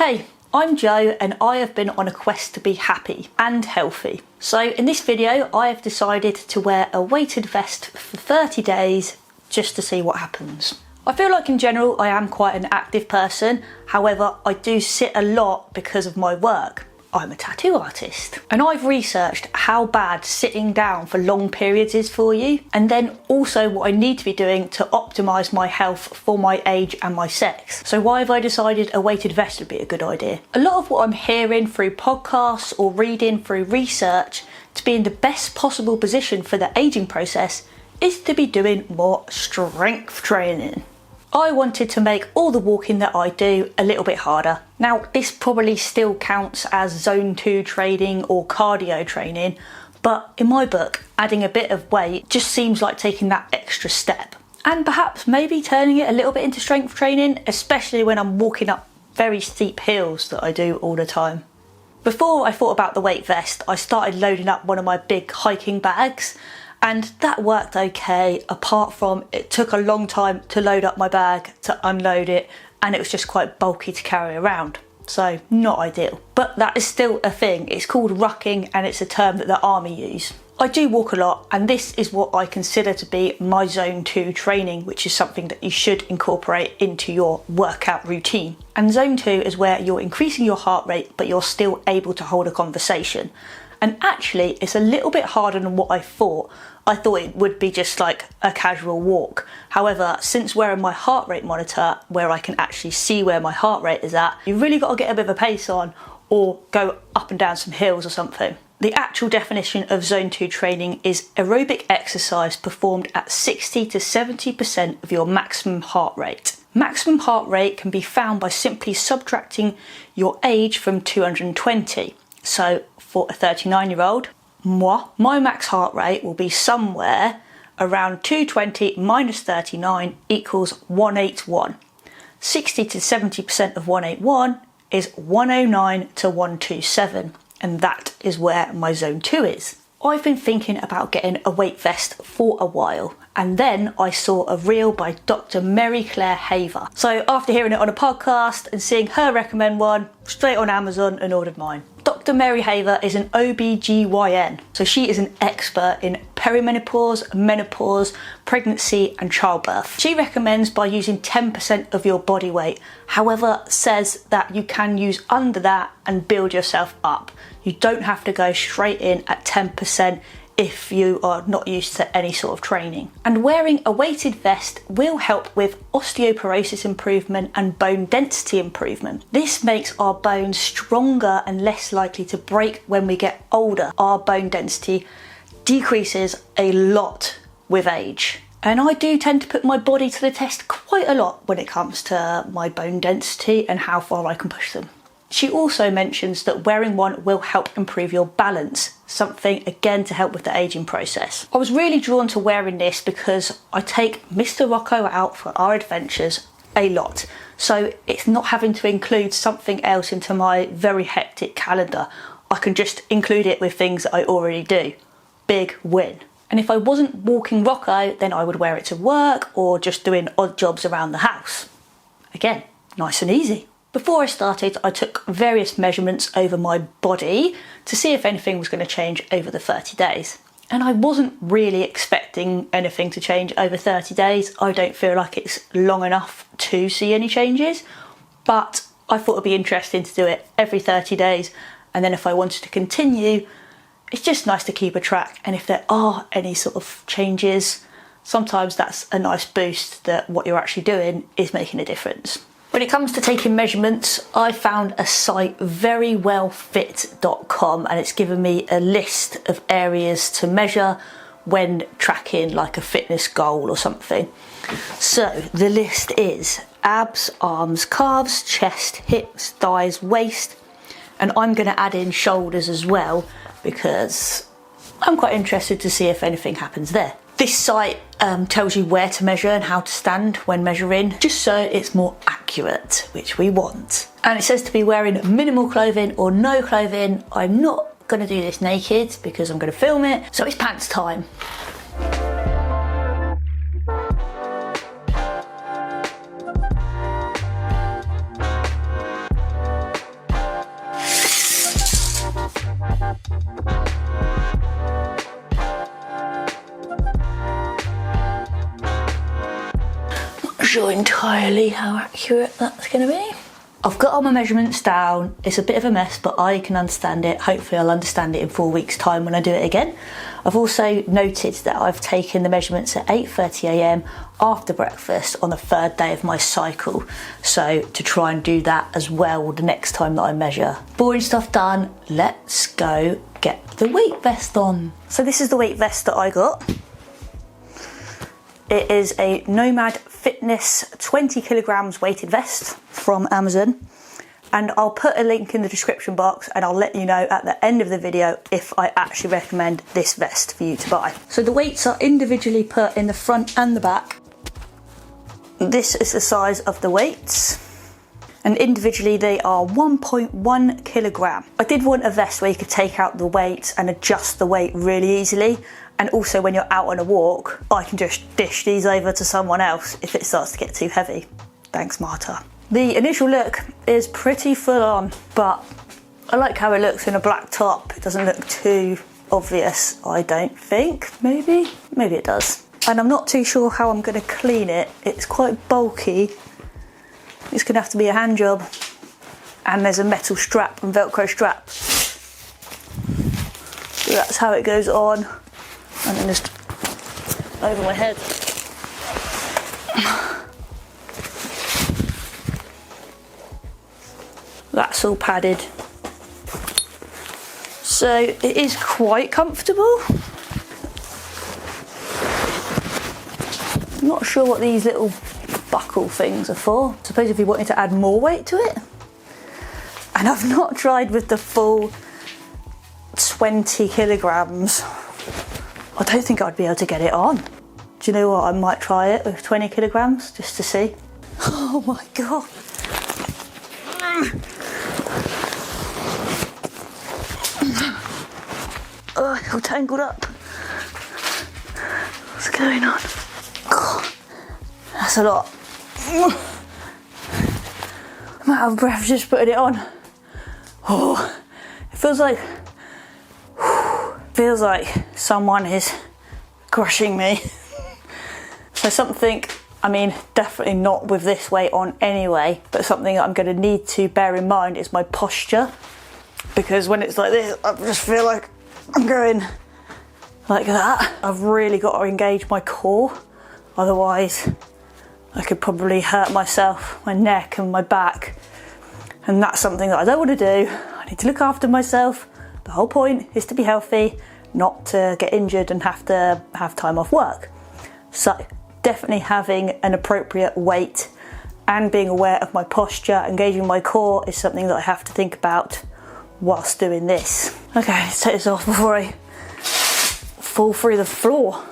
Hey, I'm Jo and I have been on a quest to be happy and healthy. So in this video I have decided to wear a weighted vest for 30 days just to see what happens. I feel like in general I am quite an active person, however I do sit a lot because of my work. I'm a tattoo artist and I've researched how bad sitting down for long periods is for you, and then also what I need to be doing to optimise my health for my age and my sex. So why have I decided a weighted vest would be a good idea? A lot of what I'm hearing through podcasts or reading through research to be in the best possible position for the ageing process is to be doing more strength training. I wanted to make all the walking that I do a little bit harder. Now, this probably still counts as zone 2 training or cardio training, but in my book, adding a bit of weight just seems like taking that extra step. And perhaps maybe turning it a little bit into strength training, especially when I'm walking up very steep hills that I do all the time. Before I thought about the weight vest, I started loading up one of my big hiking bags, and that worked okay, apart from it took a long time to load up my bag, to unload it, and it was just quite bulky to carry around. So not ideal. But that is still a thing. It's called rucking and it's a term that the army use. I do walk a lot, and this is what I consider to be my zone 2 training, which is something that you should incorporate into your workout routine. And zone 2 is where you're increasing your heart rate but you're still able to hold a conversation. And actually it's a little bit harder than what I thought. I thought it would be just like a casual walk. However, since wearing my heart rate monitor, where I can actually see where my heart rate is at, you really got to get a bit of a pace on or go up and down some hills or something. The actual definition of zone 2 training is aerobic exercise performed at 60 to 70% of your maximum heart rate. Maximum heart rate can be found by simply subtracting your age from 220. So for a 39-year-old, my max heart rate will be somewhere around 220 minus 39 equals 181. 60 to 70% of 181 is 109 to 127, and that is where my zone 2 is. I've been thinking about getting a weight vest for a while, and then I saw a reel by Dr. Mary Claire Haver. So after hearing it on a podcast and seeing her recommend one, straight on Amazon and ordered mine. Dr. Mary Haver is an OBGYN, so she is an expert in perimenopause, menopause, pregnancy and childbirth. She recommends by using 10% of your body weight, however says that you can use under that and build yourself up. You don't have to go straight in at 10% if you are not used to any sort of training. And wearing a weighted vest will help with osteoporosis improvement and bone density improvement. This makes our bones stronger and less likely to break when we get older. Our bone density decreases a lot with age. And I do tend to put my body to the test quite a lot when it comes to my bone density and how far I can push them. She also mentions that wearing one will help improve your balance, something again to help with the ageing process. I was really drawn to wearing this because I take Mr. Rocco out for our adventures a lot, so it's not having to include something else into my very hectic calendar. I can just include it with things that I already do. Big win. And if I wasn't walking Rocco, then I would wear it to work or just doing odd jobs around the house. Again, nice and easy. Before I started, I took various measurements over my body to see if anything was going to change over the 30 days. And I wasn't really expecting anything to change over 30 days. I don't feel like it's long enough to see any changes, but I thought it'd be interesting to do it every 30 days. And then if I wanted to continue, it's just nice to keep a track. And if there are any sort of changes, sometimes that's a nice boost that what you're actually doing is making a difference. When it comes to taking measurements, I found a site, verywellfit.com, and it's given me a list of areas to measure when tracking like a fitness goal or something. So the list is abs, arms, calves, chest, hips, thighs, waist, and I'm going to add in shoulders as well because I'm quite interested to see if anything happens there. This site tells you where to measure and how to stand when measuring, just so it's more accurate, which we want. And it says to be wearing minimal clothing or no clothing. I'm not going to do this naked because I'm going to film it, so it's pants time. sure entirely how accurate that's going to be. I've got all my measurements down. It's a bit of a mess, but I can understand it. Hopefully I'll understand it in 4 weeks' time when I do it again. I've also noted that I've taken the measurements at 8:30 a.m. after breakfast on the 3rd day of my cycle. So to try and do that as well the next time that I measure. Boring stuff done, let's go get the weight vest on. So this is the weight vest that I got. It is a Nomad Fitness 20 kilograms weighted vest from Amazon, and I'll put a link in the description box and I'll let you know at the end of the video if I actually recommend this vest for you to buy. So the weights are individually put in the front and the back. This is the size of the weights, and individually they are 1.1 kilogram. I did want a vest where you could take out the weights and adjust the weight really easily. And also when you're out on a walk, I can just dish these over to someone else if it starts to get too heavy. Thanks, Marta. The initial look is pretty full on, but I like how it looks in a black top. It doesn't look too obvious, I don't think. Maybe it does. And I'm not too sure how I'm gonna clean it. It's quite bulky. It's gonna have to be a hand job. And there's a metal strap and Velcro strap. So that's how it goes on. And then just over my head. That's all padded. So it is quite comfortable. I'm not sure what these little buckle things are for. I suppose if you wanted to add more weight to it. And I've not tried with the full 20 kilograms. I don't think I'd be able to get it on. Do you know what? I might try it with 20 kilograms just to see. Oh my God. Oh, it's all tangled up. What's going on? God, that's a lot. I'm out of breath just putting it on. Oh, it feels like someone is crushing me. So something, I mean, definitely not with this weight on anyway, but something I'm going to need to bear in mind is my posture, because when it's like this, I just feel like I'm going like that. I've really got to engage my core, otherwise I could probably hurt myself, my neck and my back, and that's something that I don't want to do. I need to look after myself. The whole point is to be healthy, not to get injured and have to have time off work. So definitely having an appropriate weight and being aware of my posture, engaging my core is something that I have to think about whilst doing this. Okay, let's take this off before I fall through the floor.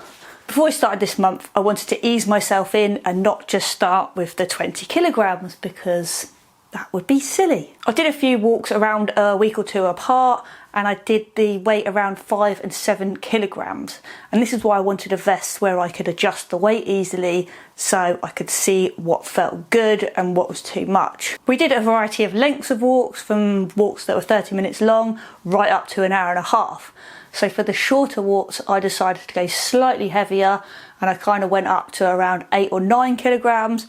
Before I started this month, I wanted to ease myself in and not just start with the 20 kilograms because that would be silly. I did a few walks around a week or two apart, and I did the weight around 5 and 7 kilograms. And this is why I wanted a vest where I could adjust the weight easily so I could see what felt good and what was too much. We did a variety of lengths of walks, from walks that were 30 minutes long right up to an hour and a half. So for the shorter walks, I decided to go slightly heavier, and I kind of went up to around 8 or 9 kilograms.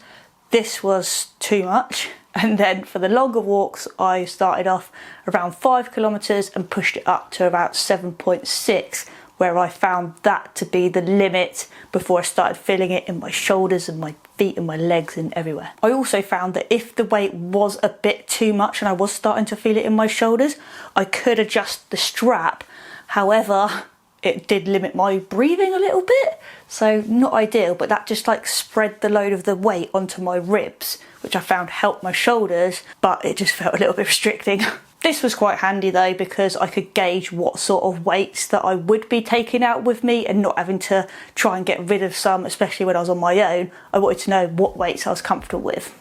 This was too much. And then for the longer walks, I started off around 5 kilometers and pushed it up to about 7.6, where I found that to be the limit before I started feeling it in my shoulders and my feet and my legs and everywhere. I also found that if the weight was a bit too much and I was starting to feel it in my shoulders, I could adjust the strap. However, it did limit my breathing a little bit, so not ideal, but that just like spread the load of the weight onto my ribs, which I found helped my shoulders, but it just felt a little bit restricting. This was quite handy though, because I could gauge what sort of weights that I would be taking out with me and not having to try and get rid of some, especially when I was on my own. I wanted to know what weights I was comfortable with.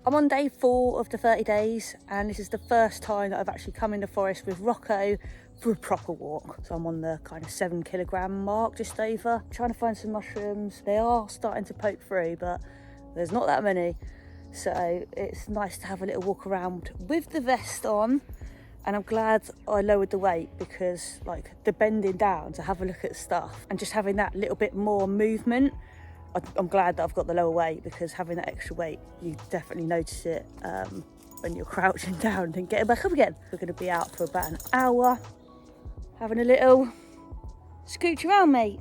I'm on day 4 of the 30 days, and this is the first time that I've actually come in the forest with Rocco for a proper walk. So I'm on the kind of 7 kilogram mark, just over. Trying to find some mushrooms. They are starting to poke through, but there's not that many. So it's nice to have a little walk around with the vest on, and I'm glad I lowered the weight, because like the bending down to have a look at stuff and just having that little bit more movement I'm glad that I've got the lower weight, because having that extra weight, you definitely notice it when you're crouching down and then getting back up again. We're going to be out for about an hour, having a little scooch around, mate.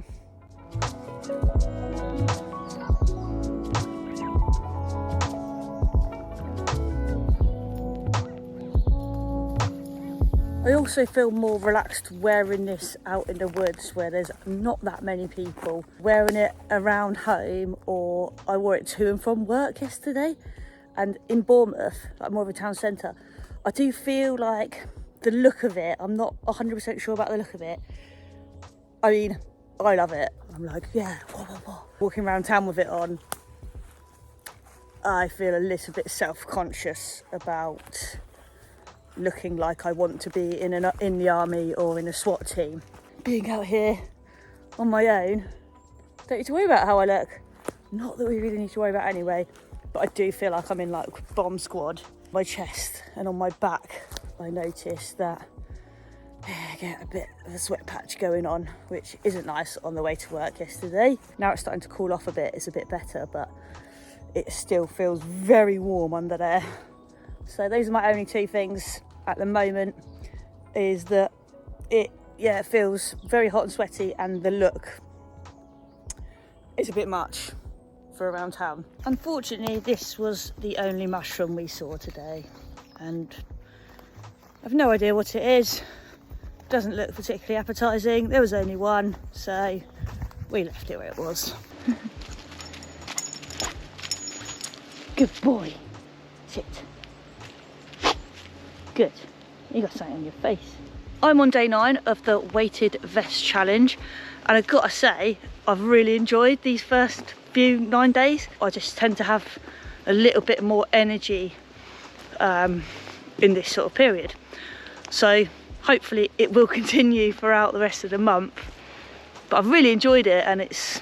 I also feel more relaxed wearing this out in the woods where there's not that many people. Wearing it around home, or I wore it to and from work yesterday, and in Bournemouth, like more of a town centre, I do feel like the look of it, I'm not 100% sure about the look of it. I mean, I love it. I'm like, yeah, walking around town with it on, I feel a little bit self-conscious about looking like I want to be in the army or in a SWAT team. Being out here on my own, don't need to worry about how I look. Not that we really need to worry about anyway, but I do feel like I'm in like bomb squad. My chest and on my back, I noticed that I get a bit of a sweat patch going on, which isn't nice on the way to work yesterday. Now it's starting to cool off a bit, it's a bit better, but it still feels very warm under there. So those are my only two things at the moment, is that it feels very hot and sweaty, and the look is a bit much for around town. Unfortunately, this was the only mushroom we saw today, and I've no idea what it is. Doesn't look particularly appetising. There was only one, so we left it where it was. Good boy. Sit. Good. You got something on your face. I'm on day 9 of the weighted vest challenge, and I've got to say, I've really enjoyed these first few 9 days. I just tend to have a little bit more energy in this sort of period. So hopefully it will continue throughout the rest of the month. But I've really enjoyed it, and it's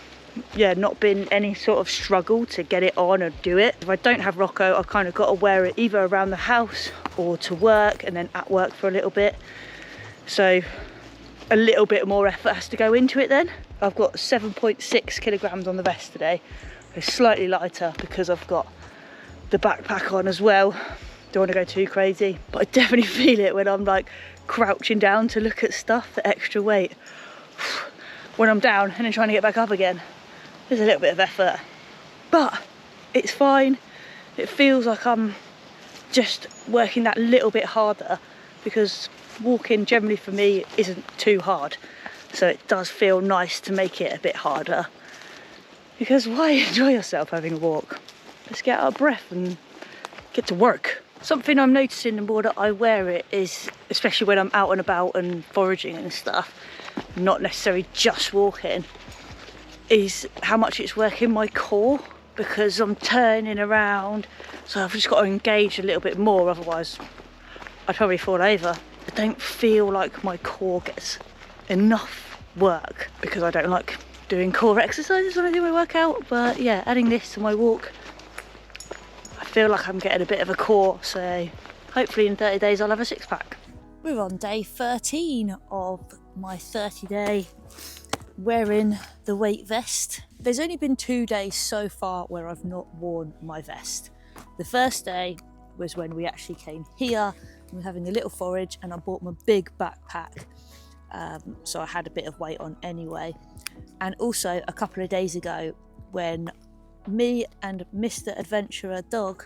not been any sort of struggle to get it on or do it. If I don't have Rocco, I've kind of got to wear it either around the house or to work, and then at work for a little bit. So a little bit more effort has to go into it then. I've got 7.6 kilograms on the vest today. It's slightly lighter because I've got the backpack on as well. Don't want to go too crazy, but I definitely feel it when I'm like crouching down to look at stuff, the extra weight. When I'm down and then trying to get back up again, there's a little bit of effort, but it's fine. It feels like I'm just working that little bit harder, because walking generally for me isn't too hard. So it does feel nice to make it a bit harder, because why enjoy yourself having a walk? Let's get out of breath and get to work. Something I'm noticing the more that I wear it is, especially when I'm out and about and foraging and stuff, not necessarily just walking, is how much it's working my core, because I'm turning around, so I've just got to engage a little bit more, otherwise I'd probably fall over. I don't feel like my core gets enough work, because I don't like doing core exercises when I do my workout. But yeah, adding this to my walk, I feel like I'm getting a bit of a core, so hopefully in 30 days I'll have a six-pack. We're on day 13 of my 30-day wearing the weight vest. There's only been 2 days so far where I've not worn my vest. The first day was when we actually came here and we were having a little forage, and I bought my big backpack, so I had a bit of weight on anyway. And also a couple of days ago, when me and Mr. Adventurer Dog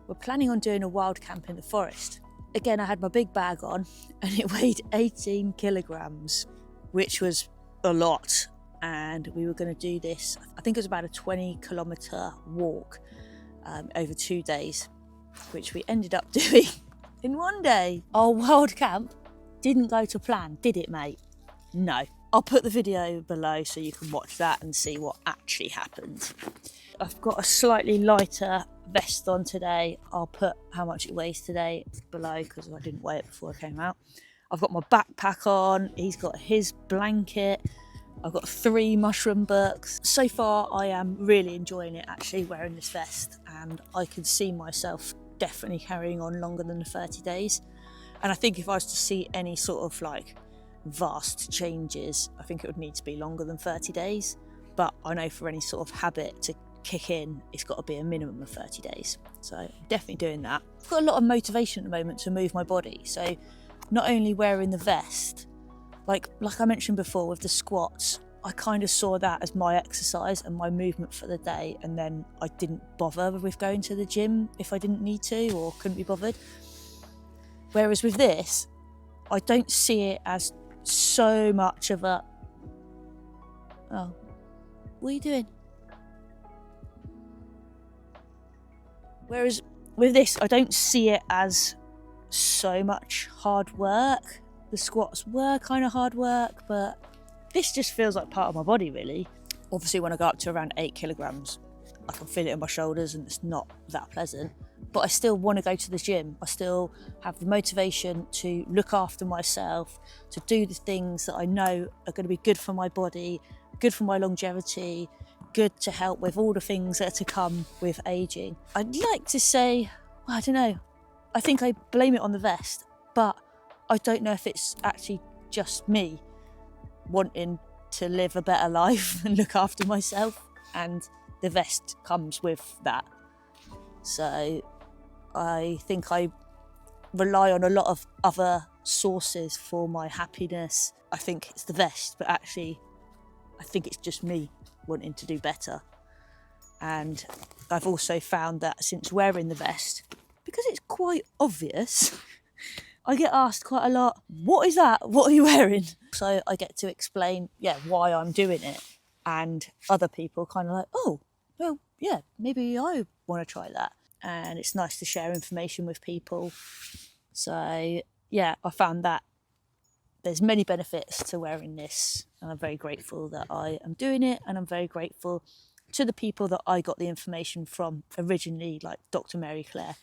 were planning on doing a wild camp in the forest. Again, I had my big bag on, and it weighed 18 kilograms, which was a lot. And we were going to do this, I think it was about a 20-kilometre walk over 2 days, which we ended up doing in 1 day. Our wild camp didn't go to plan, did it, mate? No. I'll put the video below so you can watch that and see what actually happened. I've got a slightly lighter vest on today. I'll put how much it weighs today below, because I didn't weigh it before I came out. I've got my backpack on. He's got his blanket. I've got 3 mushroom books. So far, I am really enjoying it, actually, wearing this vest, and I can see myself definitely carrying on longer than the 30 days. And I think if I was to see any sort of like vast changes, I think it would need to be longer than 30 days. but I know for any sort of habit to kick in, it's got to be a minimum of 30 days. So I'm definitely doing that. I've got a lot of motivation at the moment to move my body. So not only wearing the vest, like I mentioned before with the squats, I kind of saw that as my exercise and my movement for the day, and then I didn't bother with going to the gym if I didn't need to or couldn't be bothered. Whereas with this, I don't see it as so much of a, oh, what are you doing? Whereas with this, I don't see it as so much hard work. The squats were kind of hard work, but this just feels like part of my body, really. Obviously, when I go up to around 8 kilograms, I can feel it in my shoulders and it's not that pleasant. But I still want to go to the gym. I still have the motivation to look after myself, to do the things that I know are going to be good for my body, good for my longevity, good to help with all the things that are to come with aging. I'd like to say, well, I don't know, I think I blame it on the vest, but I don't know if it's actually just me wanting to live a better life and look after myself, and the vest comes with that. So I think I rely on a lot of other sources for my happiness. I think it's the vest, but actually I think it's just me wanting to do better. And I've also found that since wearing the vest, because it's quite obvious, I get asked quite a lot, what is that? What are you wearing? So I get to explain, why I'm doing it. And other people kind of like, oh, well, yeah, maybe I want to try that. And it's nice to share information with people. So, yeah, I found that there's many benefits to wearing this. And I'm very grateful that I am doing it. And I'm very grateful to the people that I got the information from originally, like Dr. Mary Claire.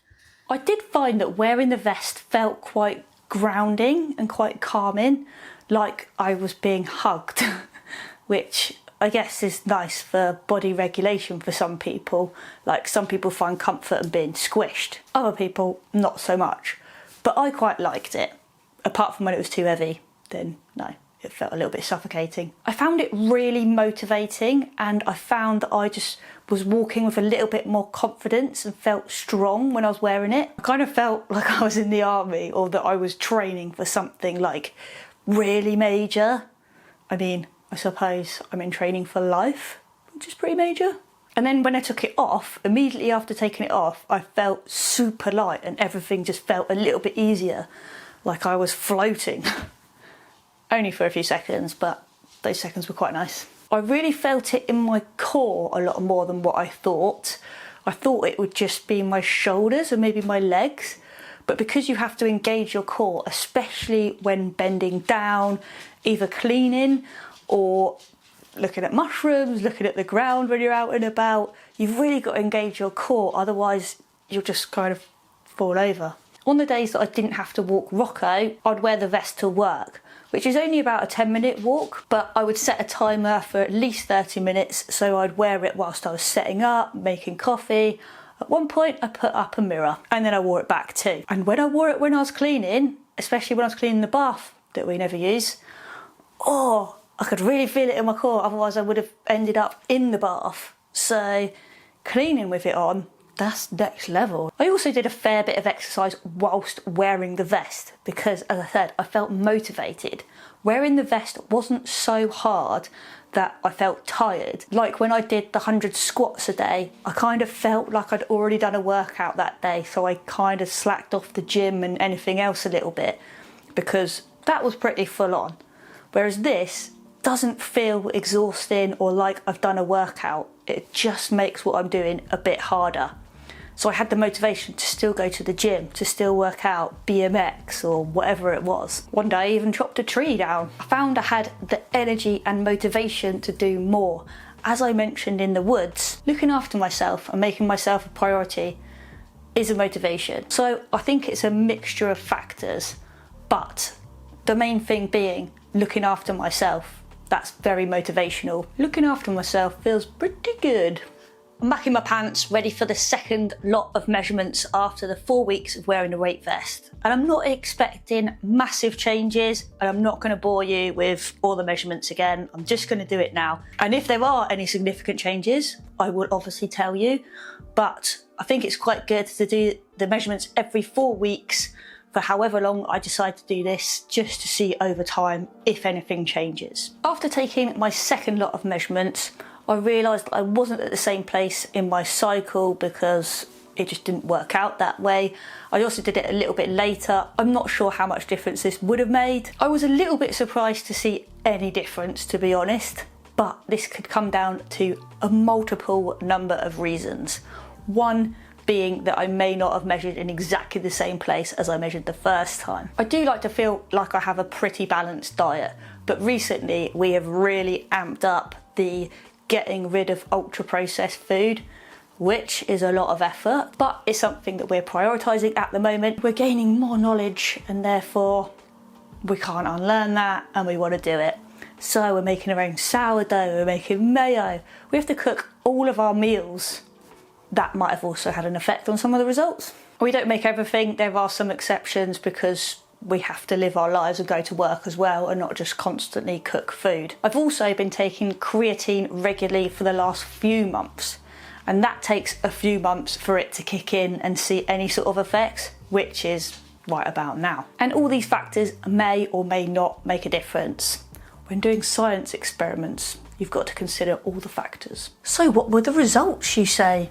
I did find that wearing the vest felt quite grounding and quite calming, like I was being hugged, which I guess is nice for body regulation for some people. Like some people find comfort in being squished, other people not so much. But I quite liked it, apart from when it was too heavy, then no, it felt a little bit suffocating. I found it really motivating, and I found that I just was walking with a little bit more confidence and felt strong when I was wearing it. I kind of felt like I was in the army, or that I was training for something like really major. I mean, I suppose I'm in training for life, which is pretty major. And then when I took it off, immediately after taking it off, I felt super light and everything just felt a little bit easier, like I was floating. Only for a few seconds, but those seconds were quite nice. I really felt it in my core a lot more than what I thought. I thought it would just be my shoulders and maybe my legs, but because you have to engage your core, especially when bending down, either cleaning or looking at mushrooms, looking at the ground when you're out and about, you've really got to engage your core, otherwise you'll just kind of fall over. On the days that I didn't have to walk Rocco, I'd wear the vest to work, which is only about a 10-minute walk, but I would set a timer for at least 30 minutes, so I'd wear it whilst I was setting up, making coffee. At one point, I put up a mirror, and then I wore it back too. And when I wore it when I was cleaning, especially when I was cleaning the bath that we never use, I could really feel it in my core, otherwise I would have ended up in the bath. So cleaning with it on, that's next level. I also did a fair bit of exercise whilst wearing the vest because, as I said, I felt motivated. Wearing the vest wasn't so hard that I felt tired. Like when I did the 100 squats a day, I kind of felt like I'd already done a workout that day, so I kind of slacked off the gym and anything else a little bit because that was pretty full on. Whereas this doesn't feel exhausting or like I've done a workout. It just makes what I'm doing a bit harder. So I had the motivation to still go to the gym, to still work out BMX or whatever it was. One day I even chopped a tree down. I found I had the energy and motivation to do more. As I mentioned in the woods, looking after myself and making myself a priority is a motivation. So I think it's a mixture of factors, but the main thing being looking after myself. That's very motivational. Looking after myself feels pretty good. I'm back in my pants, ready for the second lot of measurements after the 4 weeks of wearing the weight vest. And I'm not expecting massive changes, and I'm not going to bore you with all the measurements again. I'm just going to do it now. And if there are any significant changes, I will obviously tell you. But I think it's quite good to do the measurements every 4 weeks for however long I decide to do this, just to see over time if anything changes. After taking my second lot of measurements, I realised I wasn't at the same place in my cycle because it just didn't work out that way. I also did it a little bit later. I'm not sure how much difference this would have made. I was a little bit surprised to see any difference, to be honest, but this could come down to a multiple number of reasons. One being that I may not have measured in exactly the same place as I measured the first time. I do like to feel like I have a pretty balanced diet, but recently we have really amped up the getting rid of ultra processed food, which is a lot of effort, but it's something that we're prioritising at the moment. We're gaining more knowledge and therefore we can't unlearn that and we want to do it. So we're making our own sourdough, we're making mayo. We have to cook all of our meals. That might have also had an effect on some of the results. We don't make everything. There are some exceptions because we have to live our lives and go to work as well and not just constantly cook food. I've also been taking creatine regularly for the last few months, and that takes a few months for it to kick in and see any sort of effects, which is right about now. And all these factors may or may not make a difference. When doing science experiments, you've got to consider all the factors. So what were the results, you say?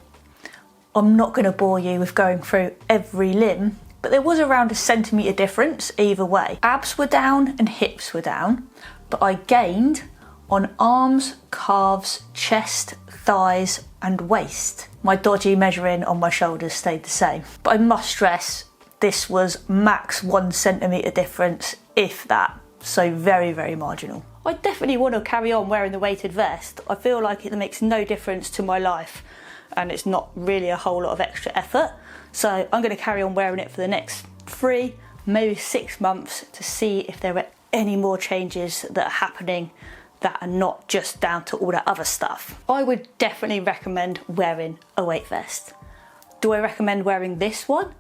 I'm not going to bore you with going through every limb, but there was around a centimetre difference either way. Abs were down and hips were down, but I gained on arms, calves, chest, thighs and waist. My dodgy measuring on my shoulders stayed the same. But I must stress, this was max 1 centimetre difference, if that, so very, very marginal. I definitely want to carry on wearing the weighted vest. I feel like it makes no difference to my life and it's not really a whole lot of extra effort. So I'm going to carry on wearing it for the next 3, maybe 6 months to see if there are any more changes that are happening that are not just down to all that other stuff. I would definitely recommend wearing a weight vest. Do I recommend wearing this one?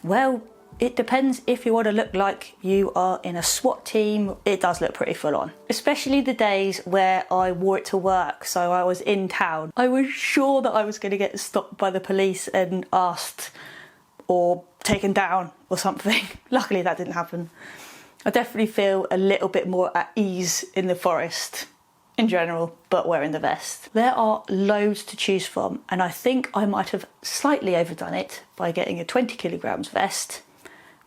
Well, it depends if you want to look like you are in a SWAT team. It does look pretty full on. Especially the days where I wore it to work, so I was in town. I was sure that I was going to get stopped by the police and asked or taken down or something. Luckily that didn't happen. I definitely feel a little bit more at ease in the forest in general, but wearing the vest. There are loads to choose from, and I think I might have slightly overdone it by getting a 20 kilograms vest.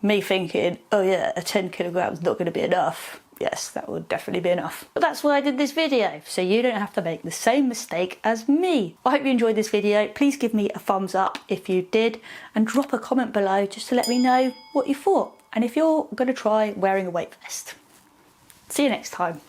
Me thinking, oh yeah, a 10 kilograms not going to be enough. Yes, that would definitely be enough. But that's why I did this video, so you don't have to make the same mistake as me. I hope you enjoyed this video. Please give me a thumbs up if you did, and drop a comment below just to let me know what you thought, and if you're going to try wearing a weight vest. See you next time.